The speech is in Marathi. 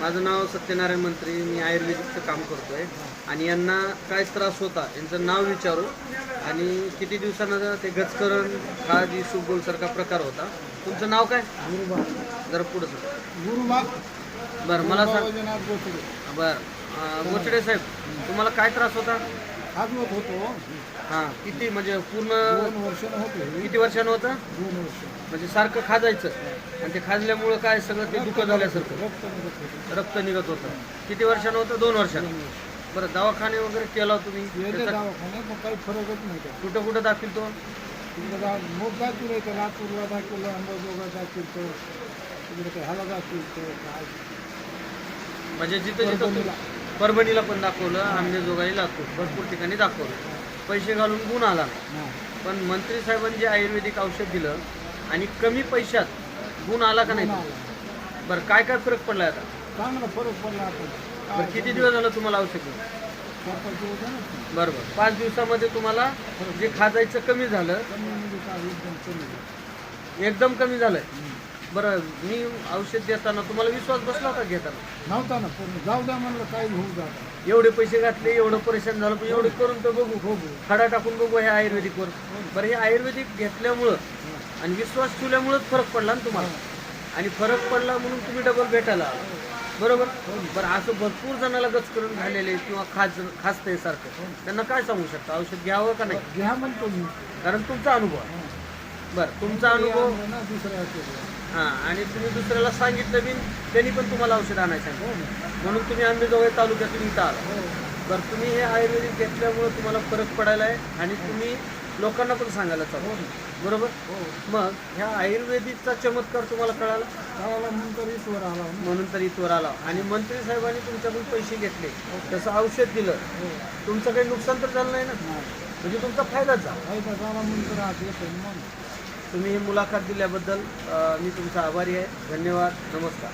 माझं नाव सत्यनारायण मंत्री. मी आयुर्वेदिकचं काम करतोय आणि यांना काय त्रास होता यांचं नाव विचारू आणि किती दिवसानंतर ते गचकरण हा जी सुबोलसारखा प्रकार होता. तुमचं नाव काय? गुरुबा जरा पुढं सर. गुरुबा बरं मला सांग. वैजनाथ गोचडे. बरं गोचडे साहेब, तुम्हाला काय त्रास होता? खाजवत होतो. हां, किती म्हणजे पूर्ण 2 वर्षानं होते. किती वर्षानं होतं? 2 वर्ष म्हणजे सारखं खाजायचं आणि ते खाजल्यामुळं काय सगळं ते दुःख झाल्यासारखं रक्त निघत होतं. रक्त निघत होतं. किती वर्षानं होतं? 2 वर्षानं. बरं दवाखाने वगैरे केला तुम्ही? येते त्याचा दवाखान्यात मग काही फरकच नाही त्या. कुठं कुठं दाखवतो? तिकडे मग दाखवलं इथं लातूरला दाखवलं, अंबाजोगाई दाखवलं, तिकडे ते ह्याला दाखवलं काय म्हणजे जिथं जिथं परभणीला. परभणीला पण दाखवलं, अंबाजोगाई लातूर भरपूर ठिकाणी दाखवलं. पैसे घालून गुण आला नाही. नाही. पण मंत्री साहेबांनी जे आयुर्वेदिक औषध दिलं आणि कमी पैशात गुण आला का नाही? गुण आला. बरं काय काय फरक पडला आता? चांगला फरक पडला आपण. बरं किती दिवस झालं तुम्हाला औषध घेऊन? 4-5 दिवस झाले. बरोबर 5 दिवसामध्ये तुम्हाला जे खाजायचं कमी झालं, कमी म्हणजे काय एकदम कमी झालं. एकदम कमी झालंय. बरं मी औषध देताना तुम्हाला विश्वास बसला होता घेताना? नव्हता ना पूर्ण. जाऊ द्या म्हणलं काही होऊ जात. एवढे पैसे घातले, एवढं परेशान झालं, पण एवढे करून तर बघू हो खडा टाकून बघू हे आयुर्वेदिकवर. बरं हे आयुर्वेदिक घेतल्यामुळं आणि विश्वास ठेवल्यामुळंच फरक पडला ना तुम्हाला. आणि फरक पडला म्हणून तुम्ही डबल भेटायला आला. बरोबर. बरं असं भरपूर जणाला गचकरण झालेले किंवा खाजतंय सारखं, त्यांना काय सांगू शकता? औषध घ्यावं का नाही? घ्या म्हणतो मी. कारण तुमचा अनुभव आहे. बरं तुमचा अनुभव. ना दुसऱ्या औषध. हां, आणि तुम्ही दुसऱ्याला सांगितलं बी त्यांनी पण तुम्हाला औषध आणायचं सांगितलं म्हणून तुम्ही अंबाजोगाई तालुक्यातून इथं आला. बरं तुम्ही हे आयुर्वेदिक घेतल्यामुळं तुम्हाला फरक पडायला आहे आणि तुम्ही लोकांना पण सांगायला चालू. बरोबर. मग ह्या आयुर्वेदिकचा चमत्कार तुम्हाला कळाला गावाला नंतर इथवर आला. म्हणून तर इथवर आला आणि मंत्री साहेबांनी तुमच्याकडून पैसे घेतले, तसं औषध दिलं, तुमचं काही नुकसान तर झालं नाही ना? म्हणजे तुमचा फायदाच झाला. फायदा झाला म्हणून तर आज येतो मग. तुम्ही ही मुलाखत दिल्याबद्दल मी तुमचा आभारी आहे. धन्यवाद. नमस्कार.